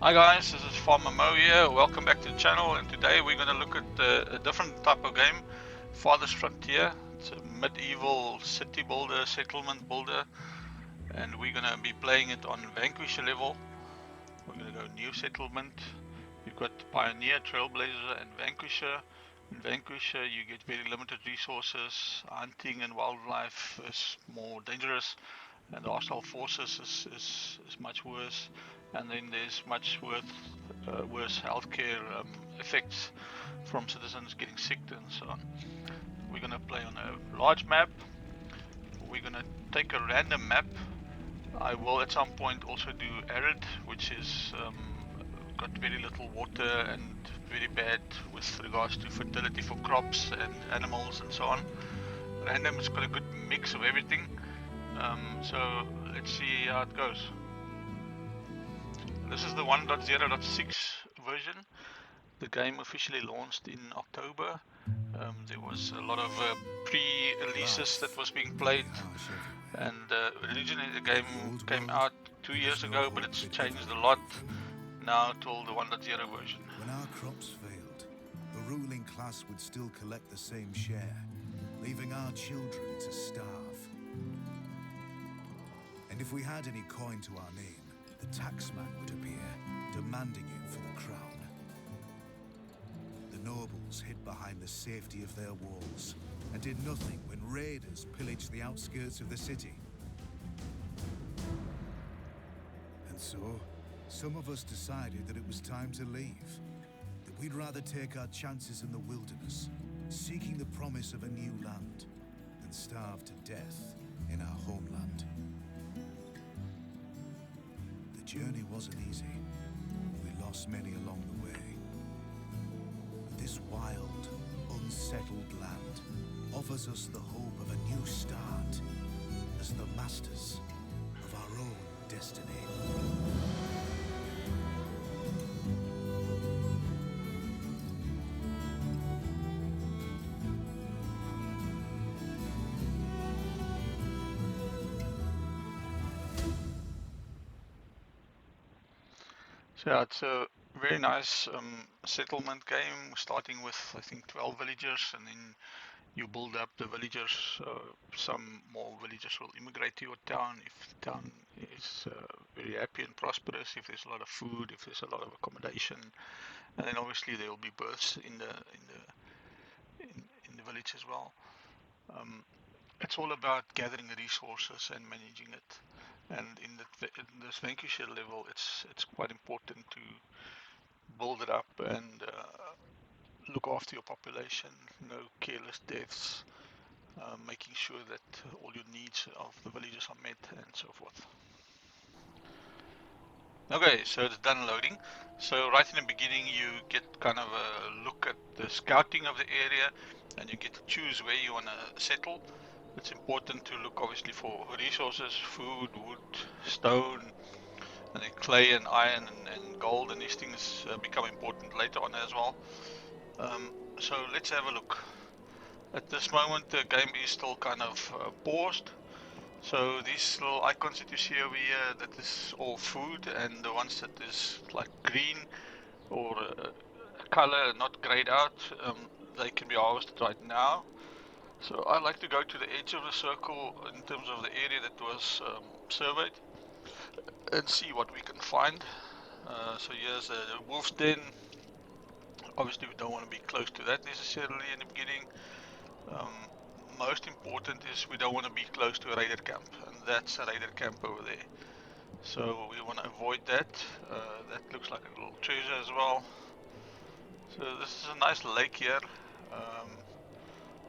Hi guys, this is Farmer Mo here. Welcome back to the channel, and today we're going to look at a different type of game, Farthest Frontier. It's a medieval city builder, settlement builder, and we're going to be playing it on Vanquisher level. We're going to go new settlement. You've got Pioneer, Trailblazer and Vanquisher. In Vanquisher you get very limited resources. Hunting and wildlife is more dangerous, and the hostile forces is much worse, and then there's much worse healthcare effects from citizens getting sick and so on. We're going to play on a large map. We're going to take a random map. I will at some point also do Arid, which is got very little water and very bad with regards to fertility for crops and animals and so on. Random has got a good mix of everything. So let's see how it goes. This is the 1.0.6 version. The game officially launched in October. There was a lot of pre-releases that was being played, and originally the game came out 2 years ago, but it's changed a lot now till the 1.0 version. When our crops failed, the ruling class would still collect the same share, leaving our children to starve. And if we had any coin to our name, the taxman would appear, demanding it for the crown. The nobles hid behind the safety of their walls and did nothing when raiders pillaged the outskirts of the city. And so, some of us decided that it was time to leave, that we'd rather take our chances in the wilderness, seeking the promise of a new land, than starve to death in our homeland. The journey wasn't easy. We lost many along the way. But this wild, unsettled land offers us the hope of a new start as the masters of our own destiny. So yeah, it's a very nice settlement game, starting with I think 12 villagers, and then you build up the villagers. Some more villagers will immigrate to your town if the town is very happy and prosperous, if there's a lot of food, if there's a lot of accommodation, and then obviously there will be births in the village as well. It's all about gathering resources and managing it. And in this Vanquisher level, it's quite important to build it up and look after your population, no careless deaths, making sure that all your needs of the villagers are met and so forth. Okay, so it's done loading. So right in the beginning you get kind of a look at the scouting of the area, and you get to choose where you want to settle. It's important to look obviously for resources, food, wood, stone, and then clay and iron and gold, and these things become important later on as well. So let's have a look. At this moment the game is still kind of paused. So these little icons that you see over here, that is all food, and the ones that is like green or color not grayed out, they can be harvested right now. So I like to go to the edge of the circle in terms of the area that was surveyed and see what we can find. So here's a wolf's den. Obviously we don't want to be close to that necessarily in the beginning. Most important is we don't want to be close to a raider camp, and that's a raider camp over there. So we want to avoid that. That looks like a little treasure as well. So this is a nice lake here,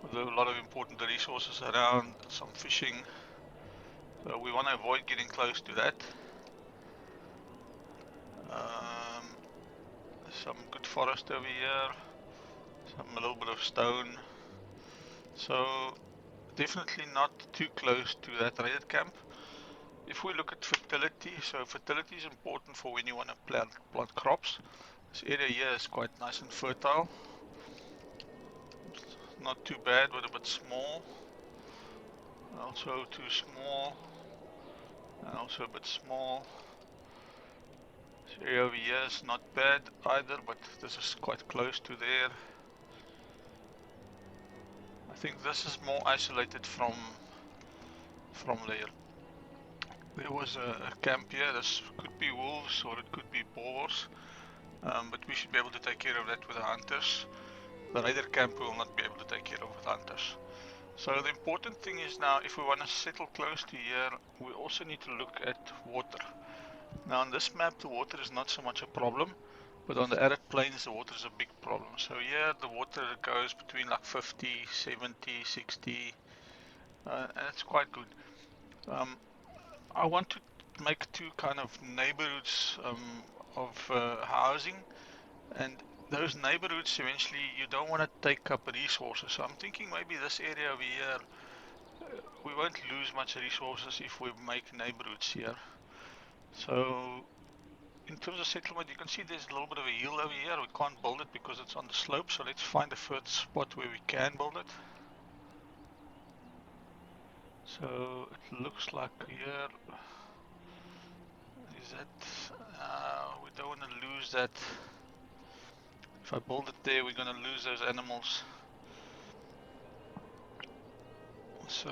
with a lot of important resources around, some fishing. So we want to avoid getting close to that. Some good forest over here, a little bit of stone. So definitely not too close to that raided camp. If we look at fertility, so fertility is important for when you want to plant crops. This area here is quite nice and fertile. Not too bad, but a bit small. Also too small, and also a bit small. This area over here is not bad either, but this is quite close to there. I think this is more isolated from there. There was a camp here. This could be wolves or it could be boars, but we should be able to take care of that with the hunters. The raider camp we will not be able to take care of with hunters. So the important thing is now, if we want to settle close to here, we also need to look at water. Now on this map the water is not so much a problem, but on the arid plains the water is a big problem. So here the water goes between like 50, 70, 60, and it's quite good. I want to make two kind of neighborhoods of housing, and those neighborhoods eventually you don't want to take up resources. So I'm thinking maybe this area over here, we won't lose much resources if we make neighborhoods here. So in terms of settlement, you can see there's a little bit of a hill over here. We can't build it because it's on the slope, so let's find a first spot where we can build it. So it looks like here is that we don't want to lose that. If I build it there, we're going to lose those animals. So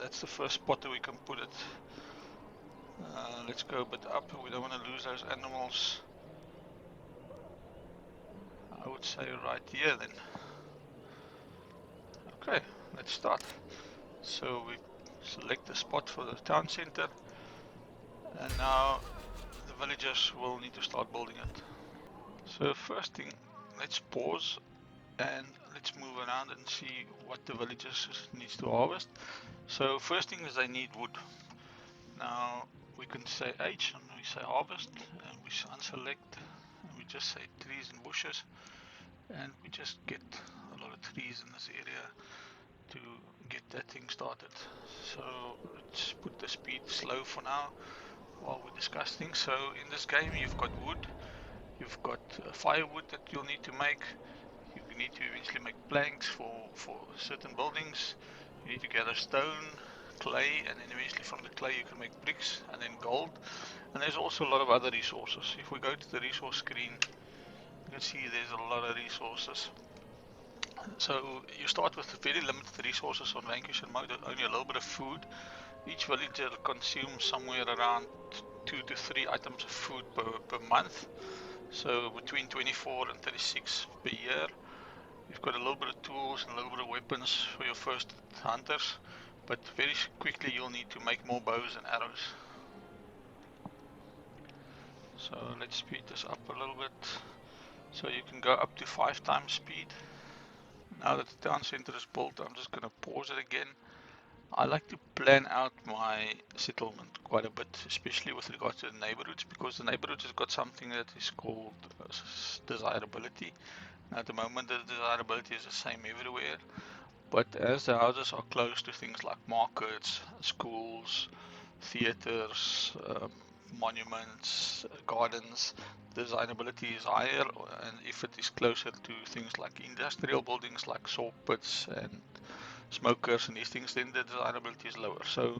that's the first spot that we can put it. Let's go a bit up. We don't want to lose those animals. I would say right here then. Okay, let's start. So we select the spot for the town center, and now the villagers will need to start building it. So first thing, let's pause and let's move around and see what the villagers needs to harvest. So first thing is they need wood. Now we can say H and we say harvest, and we unselect and we just say trees and bushes, and we just get a lot of trees in this area to get that thing started. So let's put the speed slow for now while we discuss things. So in this game you've got wood, you've got firewood that you'll need to make, you need to eventually make planks for certain buildings, you need to gather stone, clay, and then eventually from the clay you can make bricks and then gold. And there's also a lot of other resources. If we go to the resource screen, you can see there's a lot of resources. So you start with very limited resources on Vanquisher mode, only a little bit of food. Each villager consumes somewhere around 2 to 3 items of food per month. So between 24 and 36 per year. You've got a little bit of tools and a little bit of weapons for your first hunters, but very quickly you'll need to make more bows and arrows. So let's speed this up a little bit. So you can go up to 5 times speed. Now that the town center is built, I'm just going to pause it again. I like to plan out my settlement quite a bit, especially with regards to the neighborhoods, because the neighborhoods has got something that is called desirability. Now at the moment the desirability is the same everywhere, but as the houses are close to things like markets, schools, theaters, monuments, gardens, desirability is higher, and if it is closer to things like industrial buildings like saw pits and smokers and these things, then the desirability is lower. So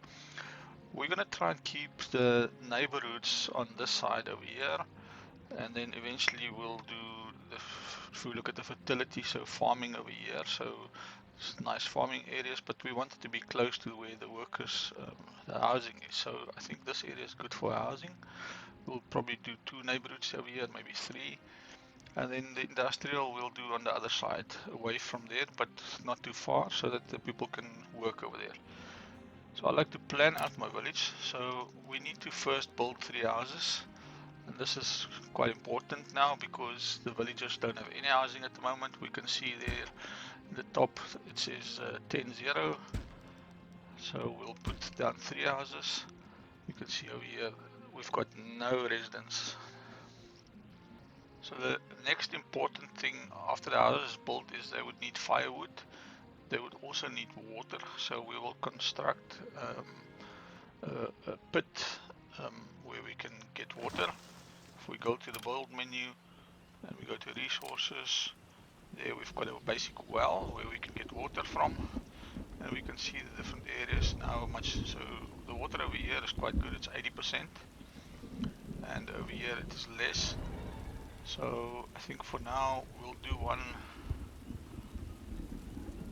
we're going to try and keep the neighborhoods on this side over here, and then eventually we'll do if we look at the fertility, so farming over here, so it's nice farming areas, but we want it to be close to where the workers, the housing is. So I think this area is good for housing. We'll probably do 2 neighborhoods over here, maybe 3, and then the industrial we'll do on the other side, away from there, but not too far, so that the people can work over there. So I like to plan out my village. So we need to first build 3 houses, and this is quite important now because the villagers don't have any housing at the moment. We can see there in the top it says 10-0, so we'll put down 3 houses. You can see over here we've got no residents. So the next important thing after the house is built is they would need firewood. They would also need water, so we will construct a pit where we can get water. If we go to the build menu and we go to resources, there we've got a basic well where we can get water from, and we can see the different areas now how much. So the water over here is quite good, it's 80%. and over here it is less. So I think for now we'll do one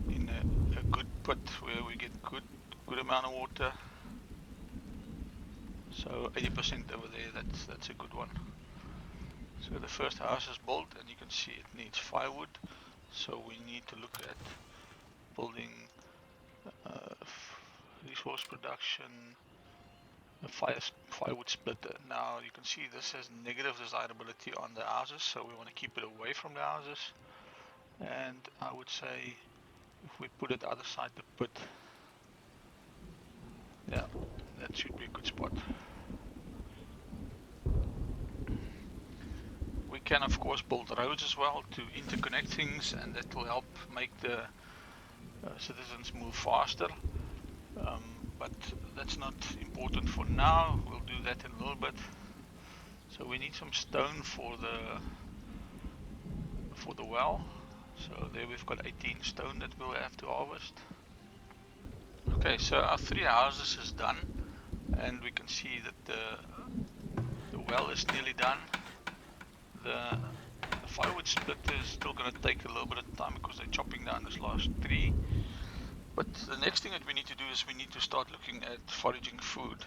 in a good pit where we get good amount of water. So 80% over there, that's a good one. So the first house is built, and you can see it needs firewood. So we need to look at building resource production, a firewood splitter. Now you can see this has negative desirability on the houses, so we want to keep it away from the houses. And I would say if we put it other side the pit, yeah, that should be a good spot. We can of course build roads as well to interconnect things, and that will help make the citizens move faster. But that's not important for now. We'll do that in a little bit. So we need some stone for the well. So there we've got 18 stone that we'll have to harvest. Okay, so our 3 houses is done, and we can see that the well is nearly done. The firewood splitter is still going to take a little bit of time because they're chopping down this last tree. But the next thing that we need to do is we need to start looking at foraging food.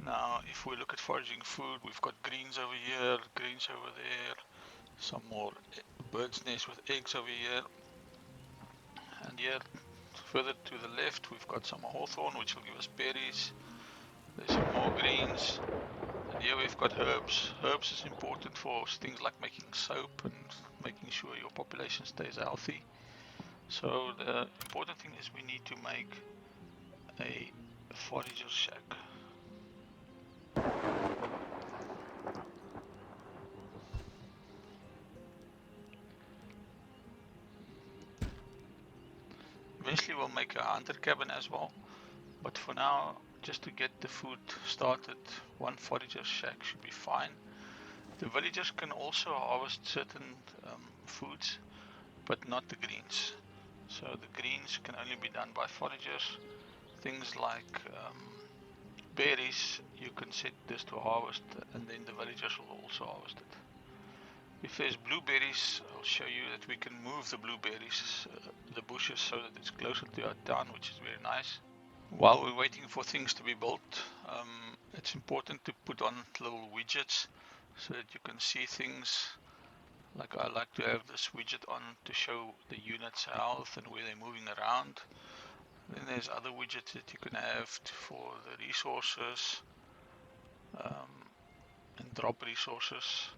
Now, if we look at foraging food, we've got greens over here, greens over there, some more bird's nest with eggs over here. And here, further to the left, we've got some hawthorn, which will give us berries. There's some more greens. And here we've got herbs. Herbs is important for things like making soap and making sure your population stays healthy. So the important thing is we need to make a forager shack. Eventually we'll make a hunter cabin as well, but for now, just to get the food started, one forager shack should be fine. The villagers can also harvest certain foods, but not the greens. So the greens can only be done by foragers. Things like berries, you can set this to harvest, and then the villagers will also harvest it. If there's blueberries, I'll show you that we can move the blueberries, the bushes, so that it's closer to our town, which is very nice. While we're waiting for things to be built, it's important to put on little widgets so that you can see things. Like I like to have this widget on to show the unit's health and where they're moving around. Then there's other widgets that you can have for the resources and drop resources.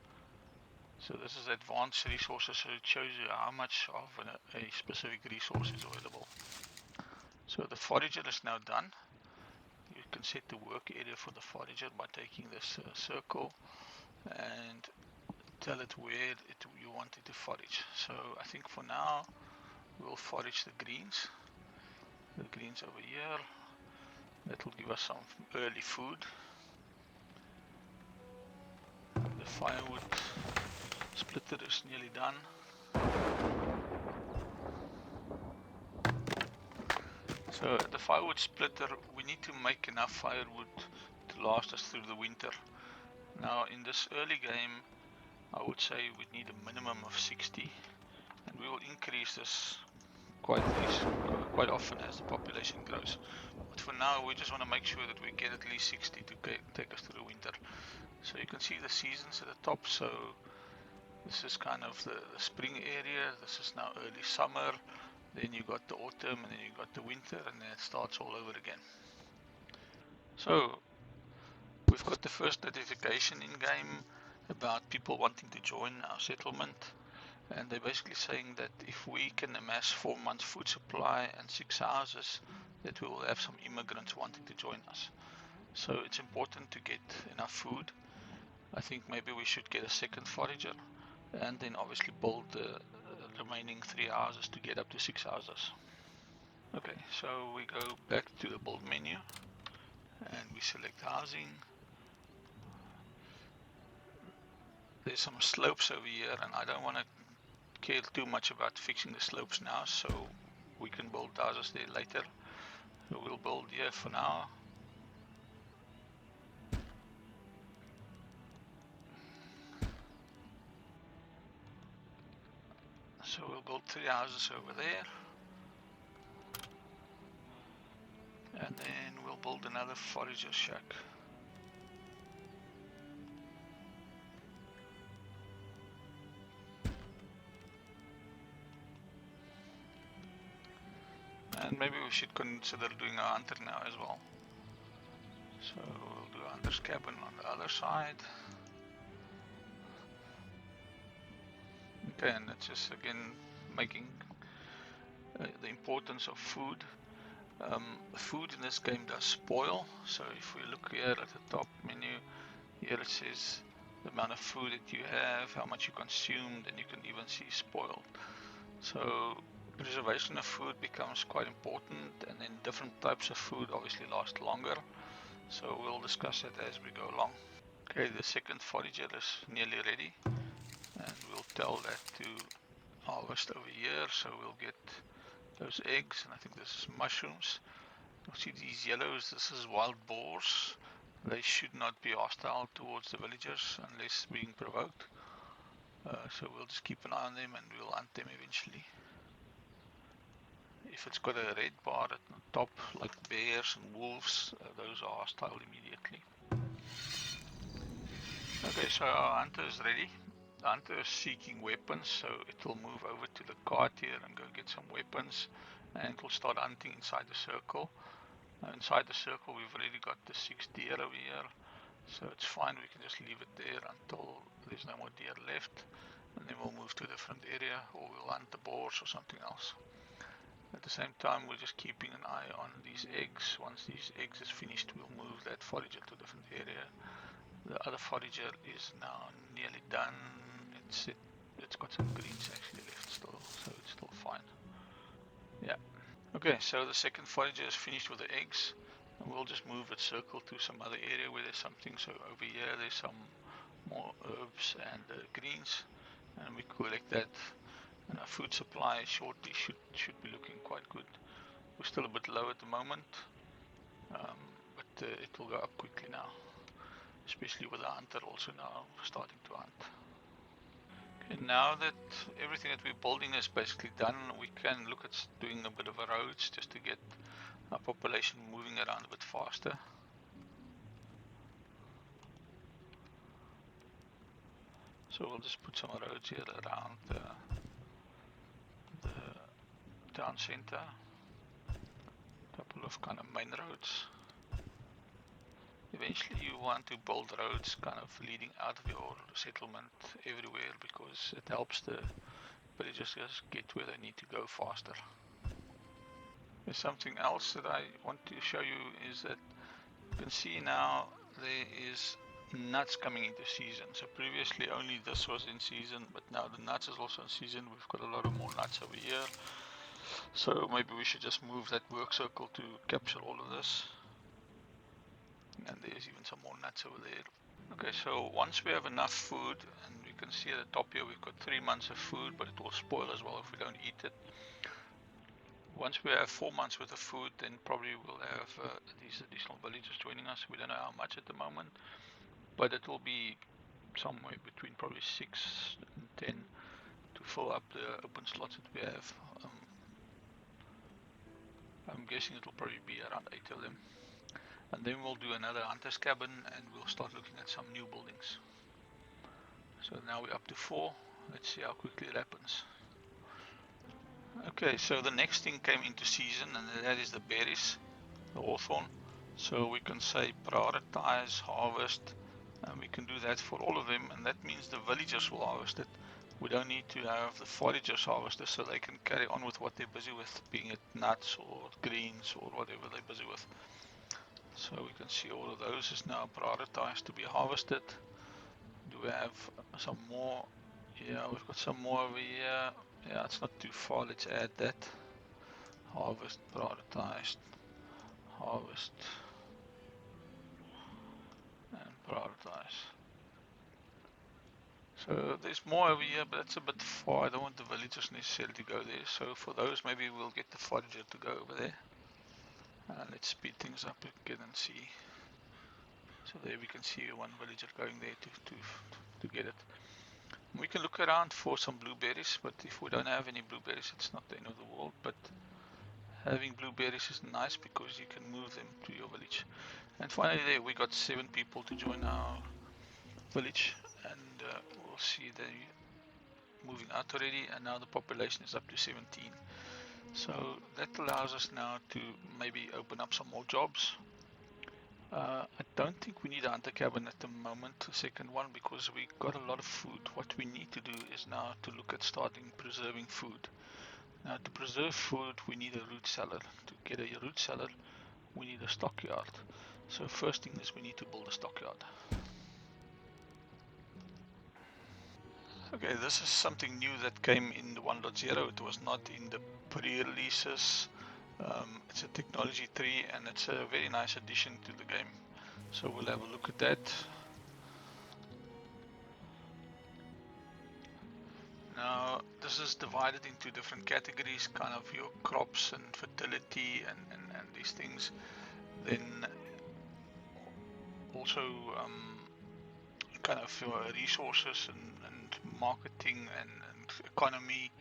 So this is advanced resources, so it shows you how much of a specific resource is available. So the forager is now done. You can set the work area for the forager by taking this circle and tell it where you want it to forage. So I think for now we'll forage the greens over here. That will give us some early food. The firewood splitter is nearly done. So at the firewood splitter, we need to make enough firewood to last us through the winter. Now in this early game, I would say we need a minimum of 60, and we will increase this quite often as the population grows. But for now, we just want to make sure that we get at least 60 to take us through the winter. So you can see the seasons at the top. So this is kind of the spring area. This is now early summer. Then you got the autumn, and then you got the winter, and then it starts all over again. So we've got the first notification in game about people wanting to join our settlement, and they're basically saying that if we can amass 4 months food supply and 6 houses, that we will have some immigrants wanting to join us. So it's important to get enough food. I think maybe we should get a second forager, and then obviously build the remaining 3 houses to get up to 6 houses. Okay, so we go back to the build menu and we select housing. There's some slopes over here, and I don't want to care too much about fixing the slopes now, so we can build houses there later. So we'll build here for now. So we'll build 3 houses over there. And then we'll build another forager shack. And maybe we should consider doing a hunter now as well. So we'll do a hunter's cabin on the other side. Okay, and it's just again making the importance of food. Food in this game does spoil. So if we look here at the top menu, here it says the amount of food that you have, how much you consumed, and you can even see spoiled. So preservation of food becomes quite important, and then different types of food obviously last longer. So we'll discuss it as we go along. Okay, the second forager is nearly ready, and we'll tell that to harvest over here. So we'll get those eggs, and I think this is mushrooms. You'll see these yellows, this is wild boars. They should not be hostile towards the villagers unless being provoked. So we'll just keep an eye on them and we'll hunt them eventually. If it's got a red bar at the top, like bears and wolves, those are hostile immediately. Okay, so our hunter is ready. The hunter is seeking weapons, so it will move over to the cart here and go get some weapons, and it will start hunting inside the circle. Inside the circle we've already got the 6 deer over here, so it's fine, we can just leave it there until there's no more deer left, and then we'll move to a different area, or we'll hunt the boars or something else. At the same time, we're just keeping an eye on these eggs. Once these eggs is finished, we'll move that forager to a different area. The other forager is now nearly done. It's got some greens actually left still, so it's still fine. Yeah. Okay, so the second forager is finished with the eggs, and we'll just move its circle to some other area where there's something. So over here there's some more herbs and greens, and we collect that, and our food supply shortly should be looking quite good. We're still a bit low at the moment, but it will go up quickly now, especially with the hunter also now starting to hunt. Okay, now that everything that we're building is basically done, we can look at doing a bit of a roads just to get our population moving around a bit faster. So we'll just put some roads here around the town center, a couple of kind of main roads. Eventually you want to build roads kind of leading out of your settlement everywhere, because it helps the villagers just get where they need to go faster. There's something else that I want to show you, is that you can see now there is nuts coming into season. So previously only this was in season, but now the nuts is also in season. We've got a lot of more nuts over here. So maybe we should just move that work circle to capture all of this. And there's even some more nuts over there. Okay, so once we have enough food, and you can see at the top here we've got 3 months of food, but it will spoil as well if we don't eat it. Once we have 4 months worth of food, then probably we'll have these additional villagers joining us. We don't know how much at the moment, but it will be somewhere between probably 6 and 10 to fill up the open slots that we have. I'm guessing it will probably be around 8 of them. And then we'll do another hunter's cabin, and we'll start looking at some new buildings. So now we're up to 4. Let's see how quickly it happens. Okay, so the next thing came into season, and that is the berries, the hawthorn. So we can say prioritize harvest, and we can do that for all of them, and that means the villagers will harvest it. We don't need to have the foragers harvest it, so they can carry on with what they're busy with, being it nuts or greens or whatever they're busy with. So we can see all of those is now prioritized to be harvested. Do we have some more? Yeah, we've got some more over here. Yeah, it's not too far. Let's add that. Harvest, prioritized, harvest, and prioritize. So there's more over here, but that's a bit far. I don't want the villagers necessarily to go there. So for those, maybe we'll get the forager to go over there. Let's speed things up again and see. So there we can see one villager going there to get it. We can look around for some blueberries, but if we don't have any blueberries, it's not the end of the world. But having blueberries is nice because you can move them to your village. And finally there we got 7 people to join our village, and we'll see they moving out already, and now the population is up to 17. So that allows us now to maybe open up some more jobs. I don't think we need a hunter cabin at the moment, the second one, because we got a lot of food. What we need to do is now to look at starting preserving food. Now to preserve food we need a root cellar. To get a root cellar we need a stockyard. So first thing is we need to build a stockyard. Okay, this is something new that came in the 1.0. It was not in the pre-releases. It's a technology tree and it's a very nice addition to the game. So we'll have a look at that. Now this is divided into different categories, kind of your crops and fertility and these things. Then also kind of resources and marketing and economy.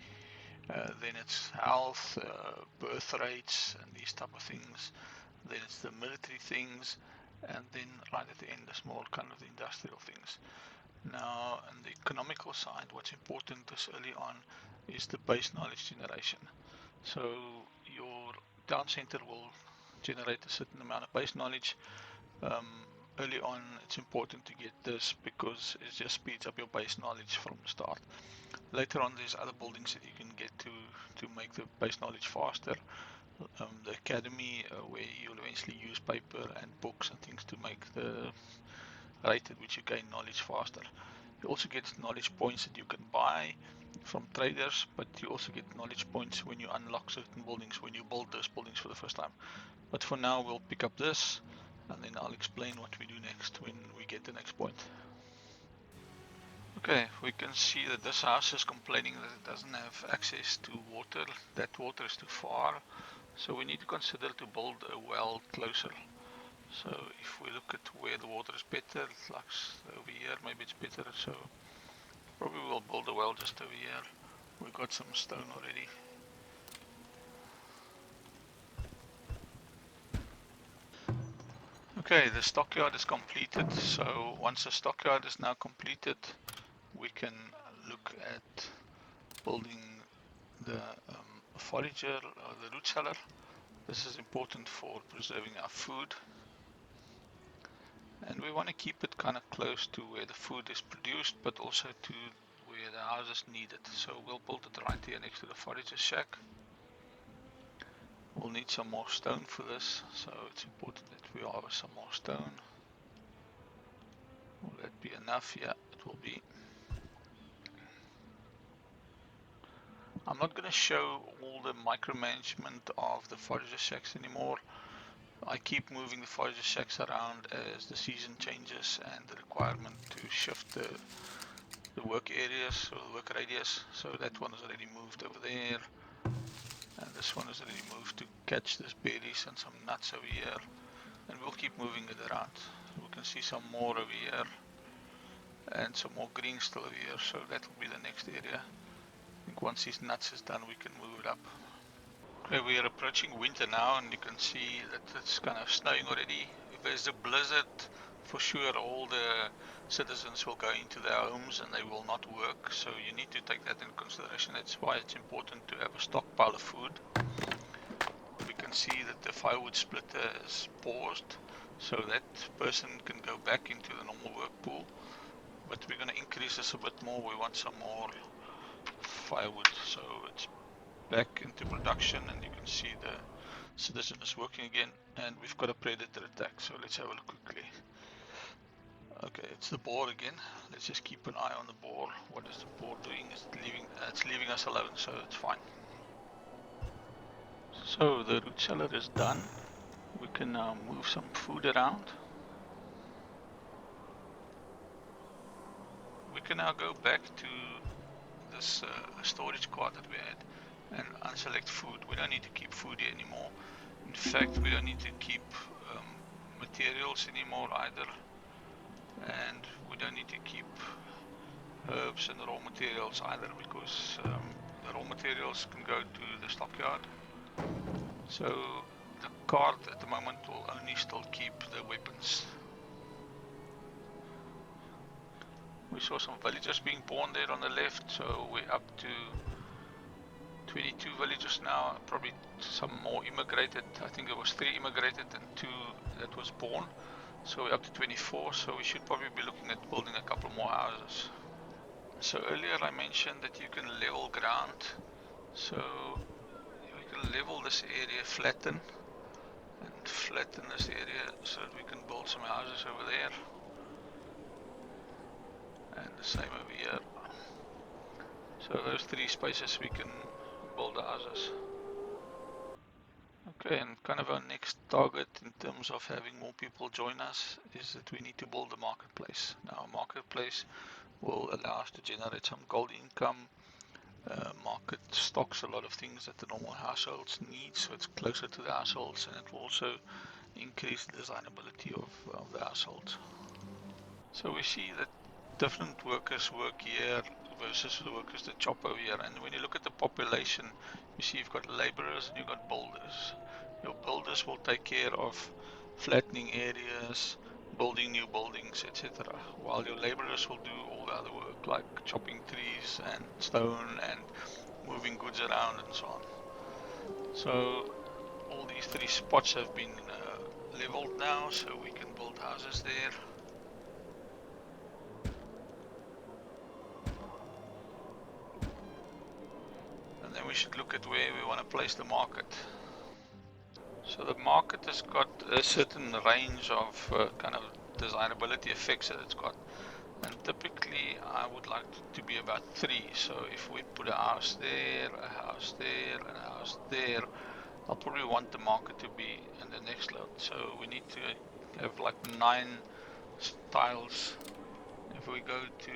Then it's health, birth rates and these type of things. Then it's the military things, and then right at the end is more kind of the industrial things. Now on the economical side, what's important this early on is the base knowledge generation. So your town center will generate a certain amount of base knowledge. Early on it's important to get this because it just speeds up your base knowledge from the start. Later on there's other buildings that you can get to make the base knowledge faster. The academy where you'll eventually use paper and books and things to make the rate at which you gain knowledge faster. You also get knowledge points that you can buy from traders, but you also get knowledge points when you unlock certain buildings, when you build those buildings for the first time. But for now we'll pick up this and then I'll explain what we do next when we get the next point. Okay, we can see that this house is complaining that it doesn't have access to water, that water is too far, so we need to consider to build a well closer. So if we look at where the water is better, like over here, maybe it's better, so probably we'll build a well just over here. We've got some stone already. Okay, the stockyard is completed, so once the stockyard is now completed, we can look at building the forager or the root cellar. This is important for preserving our food, and we want to keep it kind of close to where the food is produced, but also to where the houses need it. So we'll build it right here next to the forager shack. We'll need some more stone for this, so it's important that we have some more stone. Will that be enough? Yeah, it will be. I'm not going to show all the micromanagement of the forager shacks anymore. I keep moving the forager shacks around as the season changes and the requirement to shift the work areas or the work radius. So that one is already moved over there, and this one is already moved to catch this berries and some nuts over here, and we'll keep moving it around. We can see some more over here and some more green still over here, so that will be the next area. I think once these nuts is done we can move it up. Okay, we are approaching winter now, and you can see that it's kind of snowing already. If there's a blizzard, for sure all the citizens will go into their homes and they will not work, so you need to take that into consideration. That's why it's important to have a stockpile of food. We can see that the firewood splitter is paused, so that person can go back into the normal work pool. But we're going to increase this a bit more. We want some more firewood, so it's back into production, and you can see the citizen is working again, and we've got a predator attack, so let's have a look quickly. Okay, it's the boar again. Let's just keep an eye on the boar. What is the boar doing? It's leaving us alone, so it's fine. So the root cellar is done. We can now move some food around. We can now go back to this storage card that we had and unselect food. We don't need to keep food here anymore. In fact, we don't need to keep materials anymore either, and we don't need to keep herbs and raw materials either, because the raw materials can go to the stockyard. So the cart at the moment will only still keep the weapons. We saw some villagers being born there on the left, so we're up to 22 villagers now, probably some more immigrated. I think there was 3 immigrated and 2 that was born. So we're up to 24, so we should probably be looking at building a couple more houses. So earlier I mentioned that you can level ground. So we can level this area, flatten this area so that we can build some houses over there. And the same over here. So those 3 spaces we can build the houses. Okay, and kind of our next target in terms of having more people join us is that we need to build a marketplace. Now, a marketplace will allow us to generate some gold income. Market stocks a lot of things that the normal households need, so it's closer to the households, and it will also increase the desirability of the households. So we see that different workers work here versus the workers that chop over here, and when you look at the population, you see you've got laborers and you've got builders. Your builders will take care of flattening areas, building new buildings, etc., while your laborers will do all the other work like chopping trees and stone and moving goods around and so on. So all these 3 spots have been leveled now, so we can build houses there. And then we should look at where we want to place the market. So the market has got a certain range of kind of desirability effects that it's got. And typically I would like it to be about 3. So if we put a house there, a house there, and a house there, I'll probably want the market to be in the next lot. So we need to have like 9 tiles. If we go to,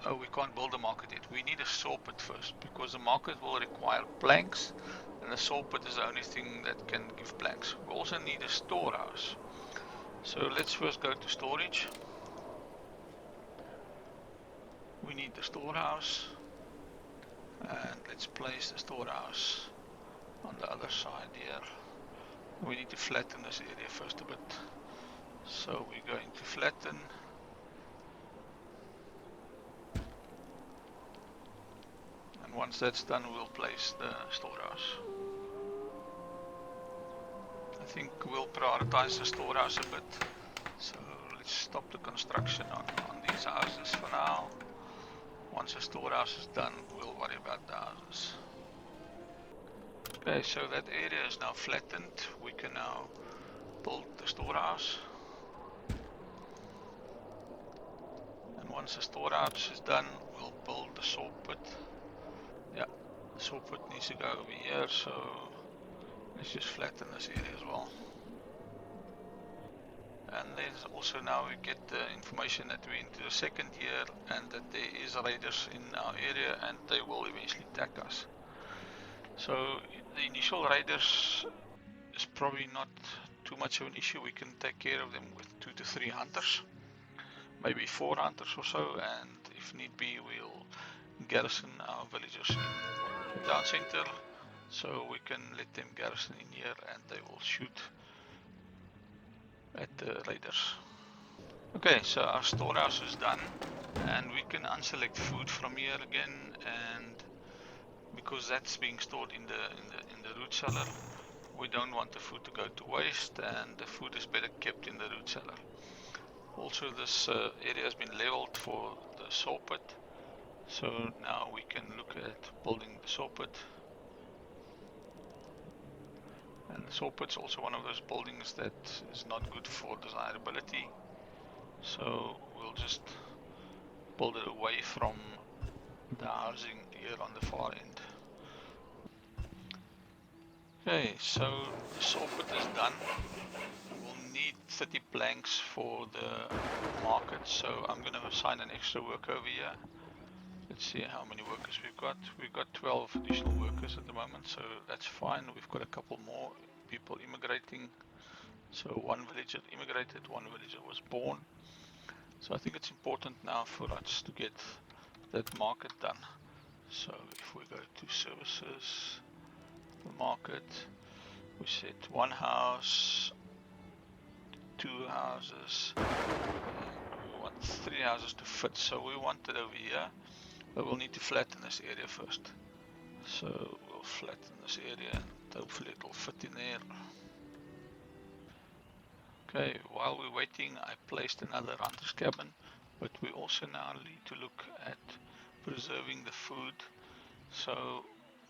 oh, we can't build a market yet. We need a saw pit first, because the market will require planks, and the saw pit is the only thing that can give planks. We also need a storehouse. So let's first go to storage. We need the storehouse, and let's place the storehouse on the other side here. We need to flatten this area first a bit. So we're going to flatten. And once that's done, we'll place the storehouse. I think we'll prioritize the storehouse a bit. So let's stop the construction on these houses for now. Once the storehouse is done, we'll worry about the houses. Okay, so that area is now flattened. We can now build the storehouse. And once the storehouse is done, we'll build the saw pit. Yeah, the saw pit needs to go over here, so let's just flatten this area as well. And then also now we get the information that we're into the 2nd year and that there is raiders in our area and they will eventually attack us. So the initial raiders is probably not too much of an issue. We can take care of them with 2 to 3 hunters, maybe 4 hunters or so, and if need be we'll garrison our villagers in the town center, so we can let them garrison in here and they will shoot at the raiders. Okay, so our storehouse is done, and we can unselect food from here again, and because that's being stored in the root cellar, we don't want the food to go to waste, and the food is better kept in the root cellar. Also, this area has been leveled for the saw pit, so now we can look at building the saw pit. And the saw pit's also one of those buildings that is not good for desirability, so we'll just build it away from the housing here on the far end. Okay, so the saw pit is done. We'll need 30 planks for the market, so I'm going to assign an extra worker over here. Let's see how many workers we've got. We've got 12 additional workers at the moment, so that's fine. We've got a couple more people immigrating. So 1 villager immigrated, 1 villager was born. So I think it's important now for us to get that market done. So if we go to services, the market, we set one house, two houses, and we want three houses to fit. So we want it over here, but we'll need to flatten this area first. So we'll flatten this area and hopefully it'll fit in there. Okay, while we're waiting, I placed another hunter's cabin, but we also now need to look at preserving the food. So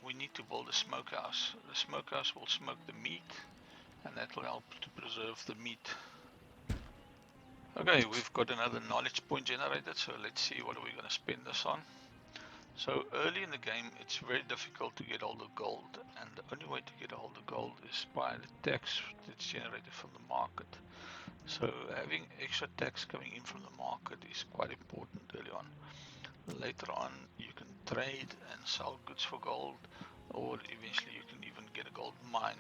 we need to build a smokehouse. The smokehouse will smoke the meat, and that will help to preserve the meat. Okay, we've got another knowledge point generated, so let's see what are we going to spend this on. So early in the game, it's very difficult to get hold of gold, and the only way to get hold of gold is by the tax that's generated from the market. So having extra tax coming in from the market is quite important early on. Later on, you can trade and sell goods for gold, or eventually you can even get a gold mine,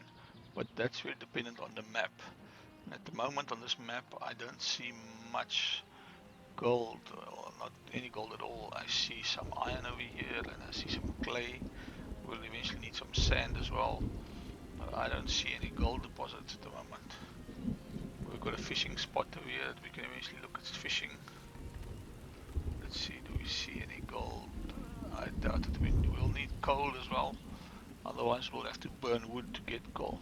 but that's very dependent on the map. And at the moment on this map, I don't see much gold, or not any gold at all. I see some iron over here, and I see some clay. We'll eventually need some sand as well, but I don't see any gold deposits at the moment. We've got a fishing spot over here that we can eventually look at fishing. Let's see, do we see any gold? I doubt it. We'll need coal as well, otherwise we'll have to burn wood to get coal.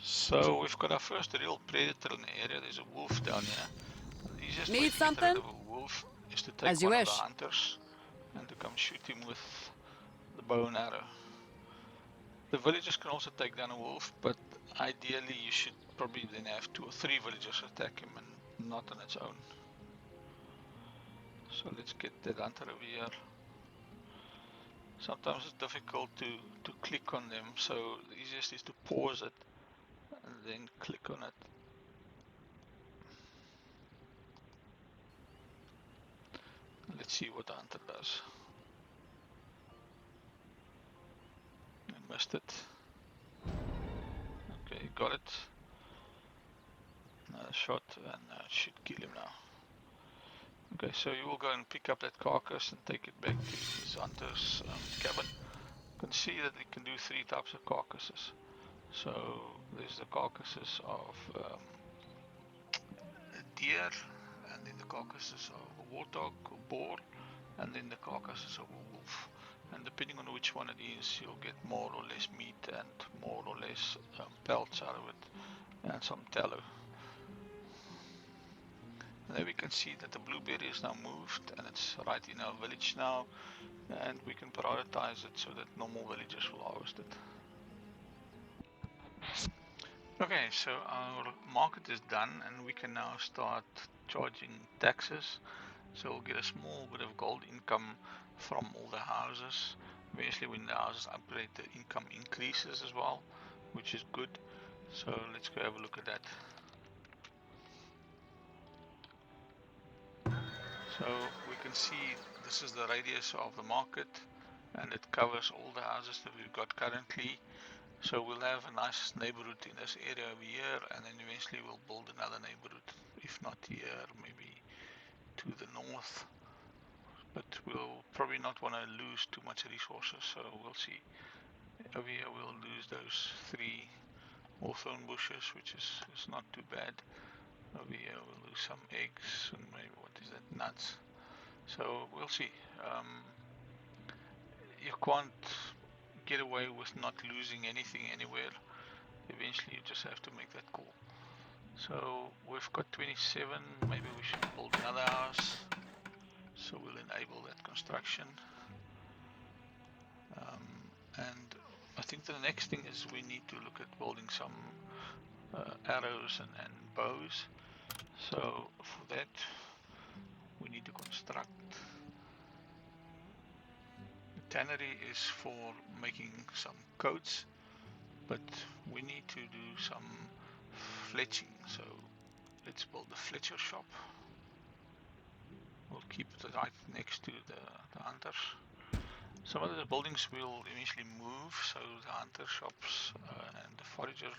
So we've got our first real predator in the area. There's a wolf down here. The easiest way Need to get rid something? of a wolf is to take As you one of the wish. hunters and to come shoot him with the bow and arrow. The villagers can also take down a wolf, but ideally you should probably then have 2 or 3 villagers attack him and not on its own. So let's get that hunter over here. Sometimes it's difficult to click on them, so the easiest is to pause it and then click on it. Let's see what the hunter does. I missed it. Okay, got it. Another shot, and it should kill him now. Okay, so you will go and pick up that carcass and take it back to his hunter's cabin. You can see that we can do 3 types of carcasses. So there's the carcasses of a deer, and then the carcasses of a warthog or boar, and then the carcasses of a wolf. And depending on which one it is, you'll get more or less meat and more or less pelts out of it, and some tallow. And there we can see that the blueberry is now moved, and it's right in our village now, and we can prioritize it so that normal villagers will harvest it. Okay, so our market is done, and we can now start charging taxes. So we'll get a small bit of gold income from all the houses. Eventually when the houses upgrade, the income increases as well, which is good. So let's go have a look at that. So we can see this is the radius of the market, and it covers all the houses that we've got currently. So we'll have a nice neighborhood in this area over here, and then eventually we'll build another neighborhood, if not here, maybe to the north. But we'll probably not want to lose too much resources, so we'll see. Over here we'll lose those 3 hawthorn bushes, which is not too bad. Over here we'll lose some eggs and maybe, what is that, nuts. So we'll see. You can't get away with not losing anything anywhere. Eventually you just have to make that call. So we've got 27, maybe we should build another house. So we'll enable that construction. And I think the next thing is we need to look at building some arrows and bows. So for that we need to construct. The tannery is for making some coats, but we need to do some fletching. So let's build the fletcher shop. We'll keep it right next to the hunters. Some of the buildings will eventually move, so the hunter shops and the forager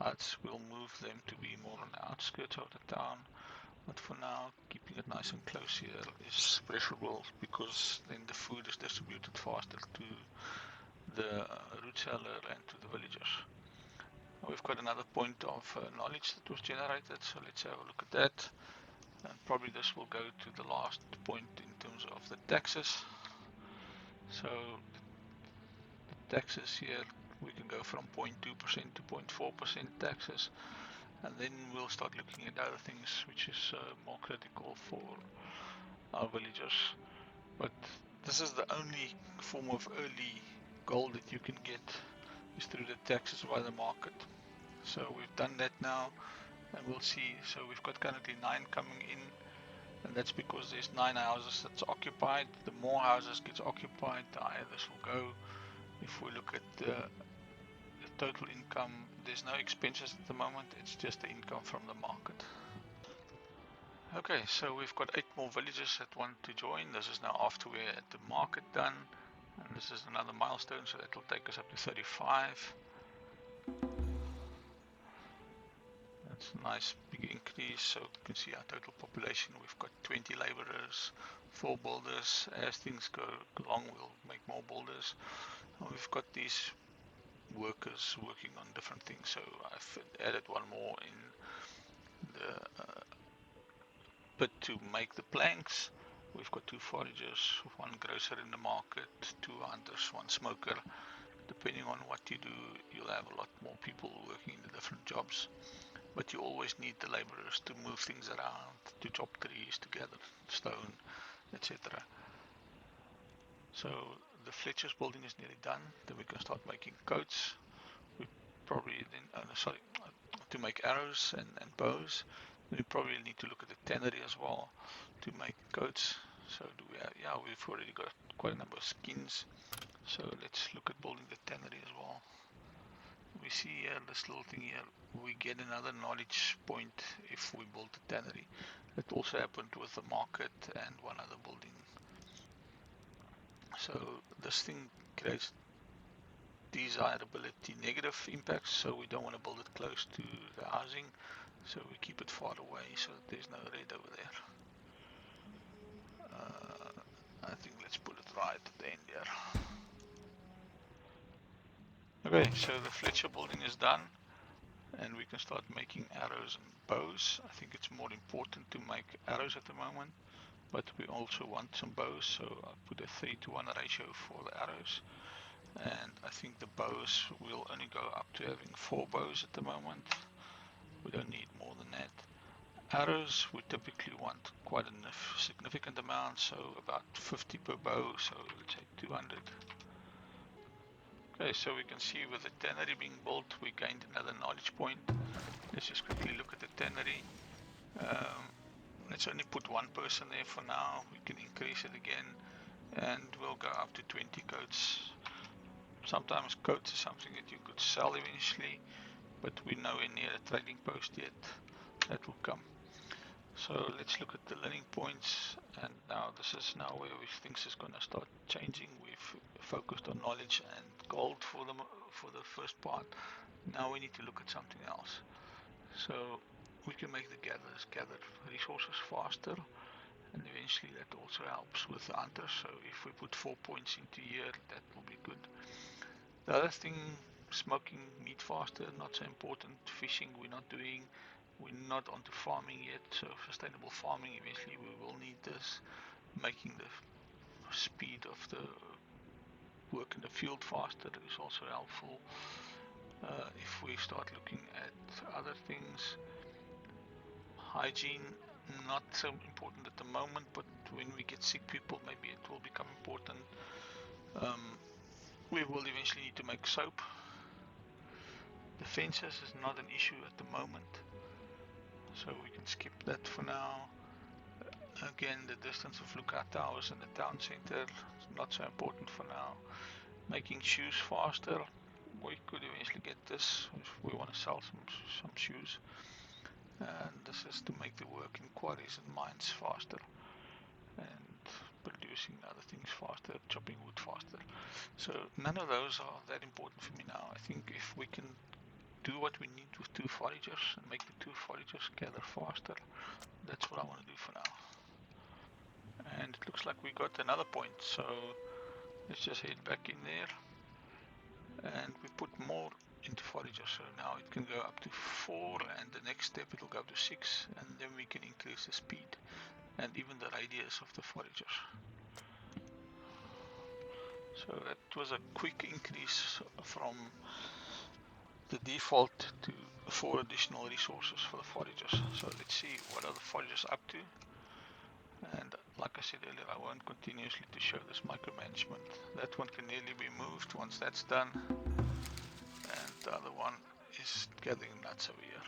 huts. We'll move them to be more on the outskirts of the town. But for now, keeping it nice and close here is preferable, because then the food is distributed faster to the root cellar and to the villagers. We've got another point of knowledge that was generated, so let's have a look at that. And probably this will go to the last point in terms of the taxes. So the taxes here, we can go from 0.2% to 0.4% taxes, and then we'll start looking at other things which is more critical for our villagers. But this is the only form of early gold that you can get, is through the taxes by the market. So we've done that now, and we'll see. So we've got currently 9 coming in, and that's because there's 9 houses that's occupied. The more houses gets occupied, the higher this will go. If we look at the total income, there's no expenses at the moment, it's just the income from the market. Okay, so we've got 8 more villagers that want to join. This is now after we're at the market done, and this is another milestone, so that will take us up to 35. That's a nice big increase. So you can see our total population. We've got 20 laborers, 4 builders. As things go along, we'll make more builders. And we've got these workers working on different things. So I've added one more in the pit to make the planks. We've got 2 foragers, 1 grocer in the market, 2 hunters, 1 smoker. Depending on what you do, you'll have a lot more people working in the different jobs. But you always need the laborers to move things around, to chop trees, to gather stone, etc. So the Fletcher's building is nearly done. Then we can start making coats. We probably then, to make arrows and bows. We probably need to look at the tannery as well to make coats. So do we have, yeah, we've already got quite a number of skins. So let's look at building the tannery as well. We see here this little thing here, we get another knowledge point if we build the tannery. It also happened with the market and one other building. So this thing creates desirability negative impacts, so we don't want to build it close to the housing, so we keep it far away so that there's no red over there. I think let's put it right at the end here. Okay, so the Fletcher building is done, and we can start making arrows and bows. I think it's more important to make arrows at the moment, but we also want some bows, so I'll put a 3:1 ratio for the arrows. And I think the bows will only go up to having 4 bows at the moment. We don't need more than that. Arrows, we typically want quite a significant amount, so about 50 per bow, so let's say 200. Okay, so we can see with the tannery being built, we gained another knowledge point. Let's just quickly look at the tannery. Let's only put 1 person there for now. We can increase it again, and we'll go up to 20 coats. Sometimes coats is something that you could sell eventually, but we're nowhere near a trading post yet. That will come. So let's look at the learning points, and now this is now where things is going to start changing. We've focused on knowledge and gold for the first part. Now we need to look at something else. So we can make the gatherers gather resources faster, and eventually that also helps with the hunters. So if we put 4 points into here, that will be good. The other thing, smoking meat faster, not so important. Fishing we're not doing. We're not onto farming yet, so sustainable farming, eventually we will need this. Making the speed of the work in the field faster is also helpful. If we start looking at other things, hygiene, not so important at the moment, but when we get sick people, maybe it will become important. We will eventually need to make soap. The fences is not an issue at the moment, so we can skip that for now. Again, the distance of lookout towers and the town center is not so important for now. Making shoes faster, we could eventually get this if we want to sell some shoes. And this is to make the work in quarries and mines faster, and producing other things faster, chopping wood faster. So none of those are that important for me now. I think if we can do what we need with 2 foragers and make the 2 foragers gather faster. That's what I want to do for now. And it looks like we got another point, so let's just head back in there. And we put more into forager, so now it can go up to 4, and the next step it will go up to 6, and then we can increase the speed and even the radius of the foragers. So that was a quick increase from the default to 4 additional resources for the foragers. So let's see what are the foragers up to. And like I said earlier, I won't continuously to show this micromanagement. That one can nearly be moved once that's done. And the other one is gathering nuts over here.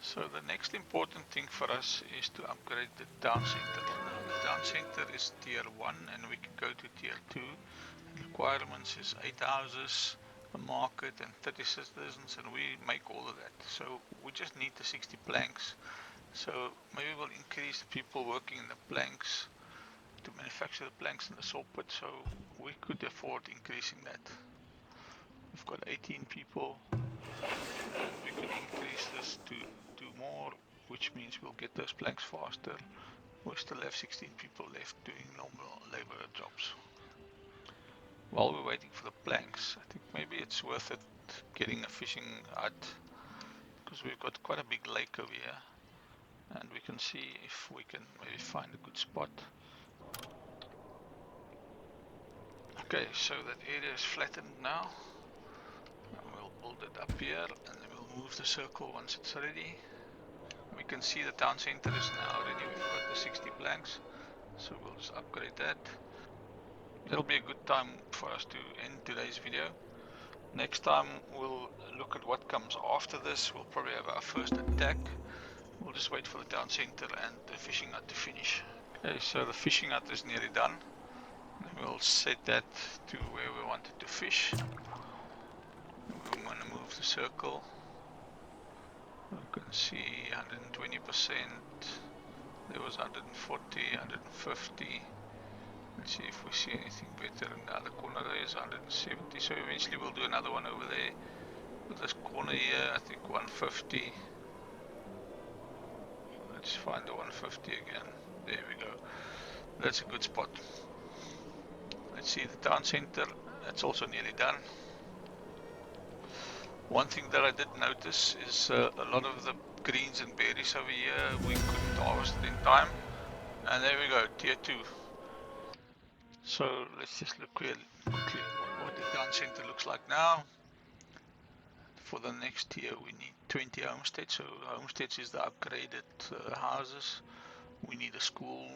So the next important thing for us is to upgrade the town center. Now the town center is tier 1 and we can go to tier 2. Requirements is 8 houses, a market and 30 citizens, and we make all of that. So we just need the 60 planks. So maybe we'll increase the people working in the planks to manufacture the planks in the saw pit, so we could afford increasing that. We've got 18 people and we could increase this to 2 more, which means we'll get those planks faster. We still have 16 people left doing normal labor jobs. While we're waiting for the planks, I think maybe it's worth it getting a fishing hut, because we've got quite a big lake over here and we can see if we can maybe find a good spot. Okay, so that area is flattened now. And we'll build it up here and then we'll move the circle once it's ready. We can see the town center is now ready. We've got the 60 planks, so we'll just upgrade that. That'll be a good time for us to end today's video. Next time we'll look at what comes after this. We'll probably have our first attack. We'll just wait for the town center and the fishing hut to finish. Okay, so the fishing hut is nearly done. We'll set that to where we want it to fish. We want to move the circle. You can see 120%. There was 140, 150. Let's see if we see anything better in the other corner. There is 170. So eventually we'll do another one over there. With this corner here, I think 150. Let's find the 150 again. There we go. That's a good spot. Let's see the town center. That's also nearly done. One thing that I did notice is a lot of the greens and berries over here we couldn't harvest it in time. And there we go, tier 2. So let's just look quickly what the town center looks like now. For the next tier we need 20 homesteads. So homesteads is the upgraded houses. We need a school,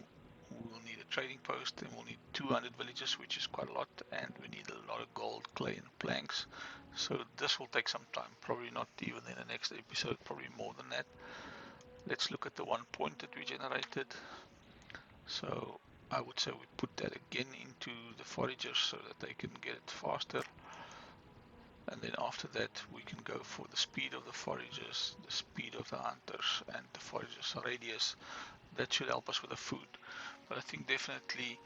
we'll need a trading post, and we'll need 200 villages, which is quite a lot, and we need a lot of gold, clay and planks. So this will take some time, probably not even in the next episode, probably more than that. Let's look at the 1 point that we generated. So I would say we put that again into the foragers so that they can get it faster. And then after that we can go for the speed of the foragers, the speed of the hunters, and the foragers radius. That should help us with the food. But I think definitely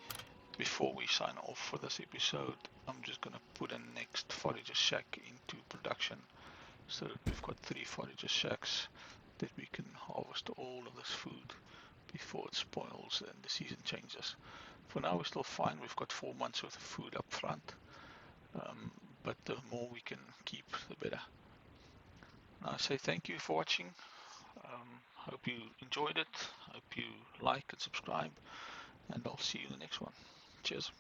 before we sign off for this episode, I'm just going to put a next forager shack into production, so that we've got 3 forager shacks that we can harvest all of this food before it spoils and the season changes. For now we're still fine. We've got 4 months worth of food up front, but the more we can keep, the better. I say thank you for watching. Hope you enjoyed it. Hope you like and subscribe, and I'll see you in the next one. Cheers.